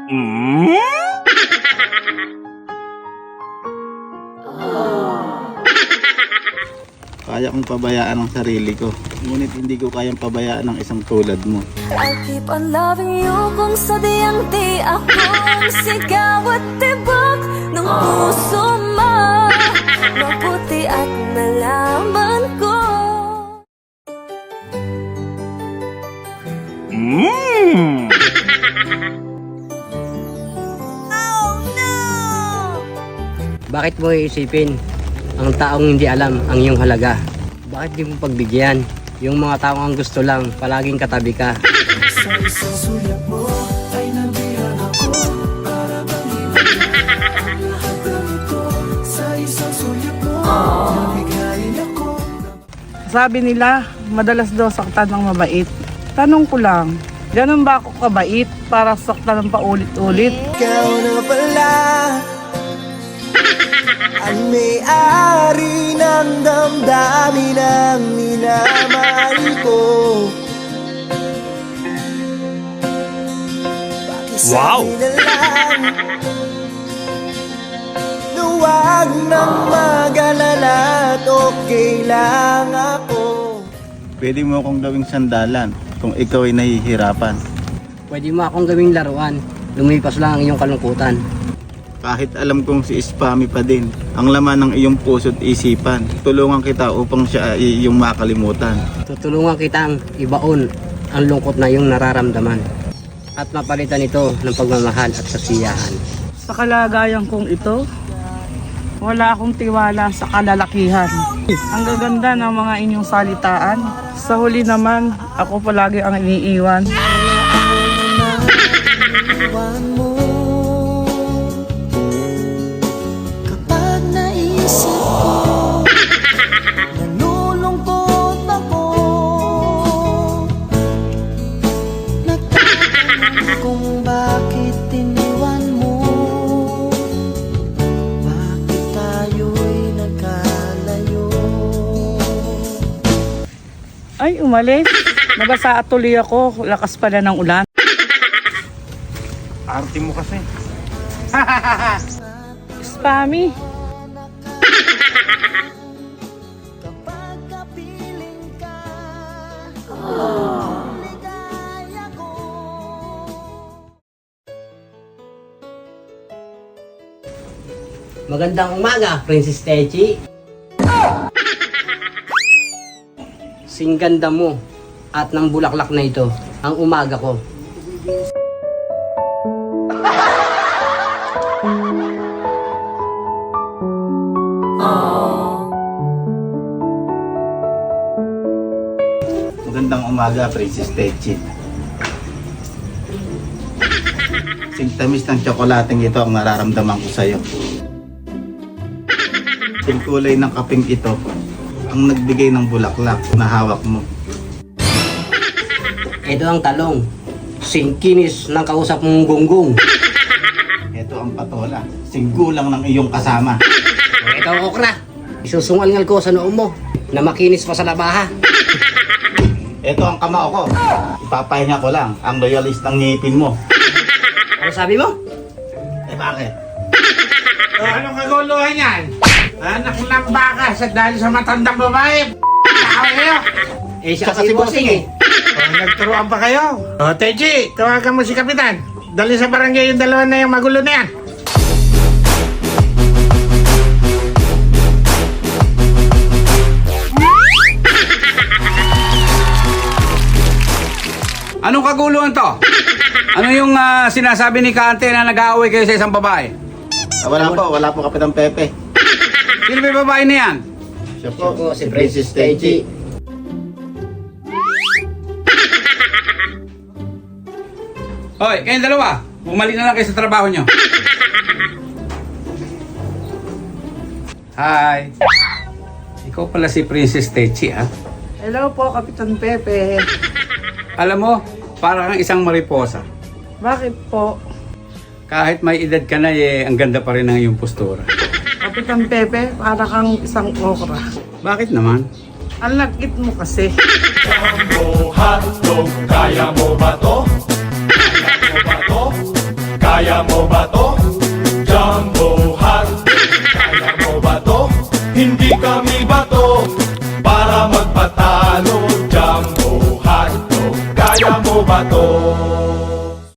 Kaya kong pabayaan ang sarili ko, ngunit hindi ko kayang pabayaan ang isang tulad mo. I'll keep on loving you kung sadyang di akong sigaw at tibok ng puso mo. Mabuti at nalaman ko. Bakit mo iisipin ang taong hindi alam ang iyong halaga? Bakit di mo pagbigyan yung mga taong ang gusto lang palaging katabi ka? Sa isang sulyap mo ay nabihan ako. Para bang ang lahat ng ito. Sa isang sulyap mo nabigayin ako. Sabi nila, madalas daw saktan ng mabait. Tanong ko lang, ganun ba ako kabait para saktan ng paulit-ulit? Ikaw na pala ang may-ari ng damdamin ng minamahal ko. Pakisabi na lang na huwag nang mag-alala at okay lang ako. Pwede mo akong gawing sandalan kung ikaw ay nahihirapan. Pwede mo akong gawing laruan, lumipas lang ang iyong kalungkutan. Kahit alam kong si Spammy pa din ang laman ng iyong puso't isipan, tulungan kita upang siya ay iyong makalimutan. Tutulungan kitang ibaon ang lungkot na iyong nararamdaman at mapalitan ito ng pagmamahal at kasiyahan. Sa kalagayan kong ito, wala akong tiwala sa kalalakihan. Ang gaganda ng mga inyong salitaan. Sa huli naman, ako palagi ang iniiwan. Iwan mo kapag naisip ko, nalulungkot ako. Nagtatanong kung bakit iniwan mo, bakit tayo'y nagkalayo. Ay, umalis. Nabasa at tuloy ako. Lakas pala ng ulan. Arte mo kasi. Spammy. Kapag kapiling ka, ligaya ko. Magandang umaga, Princess Techi. Singganda mo at ng bulaklak na ito ang umaga ko. Magandang umaga, Princess Techi. Singtamis ng tsokolating ito ang nararamdaman ko sa'yo. Yung kulay ng kaping ito ang nagbigay ng bulaklak na hawak mo. Ito ang talong. Singkinis ng kausap mong gonggong. Ito ang patola, singgulang ng iyong kasama. Ito ang okra. Isusungal-ngal ko sa noo mo na makinis pa sa labaha. Ito ang kamao ko. Ipapahinga ko lang ang loyalist ng ngipin mo. Ano sabi mo? Eh bakit? Anong kaguluhan yan? Anak ng baka sa dahil sa matandang babae. Tao kayo. Eh siya Tsaka kasi si bossing eh. Nagturuan pa kayo. O, Teji, tawagan mo si Kapitan. Dali sa barangay yung dalawa na yung magulo na yan. Anong kaguluhan to? Ano yung sinasabi ni Kante na nag-aaway kayo sa isang babae? Wala po Kapitan Pepe. Sino ba yung babae na yan? Siya Siya po si Princess Techi. Hoy, kayong dalawa, bumalik na lang kayo sa trabaho nyo. Hi. Ikaw pala si Princess Techi, ha? Hello po, Kapitan Pepe. Alam mo, para kang isang mariposa. Bakit po? Kahit may edad ka na, ang ganda pa rin ng iyong postura. Kapitan Pepe, para kang isang okra. Bakit naman? Ang lagkit mo kasi. Kaya mo ba to? Kaya mo ba to? Kaya Kaya mo ba to? Jumbo Hot. Kaya mo ba to? Hindi kami bato para magpatalo. Jumbo Hot to. Kaya mo ba to?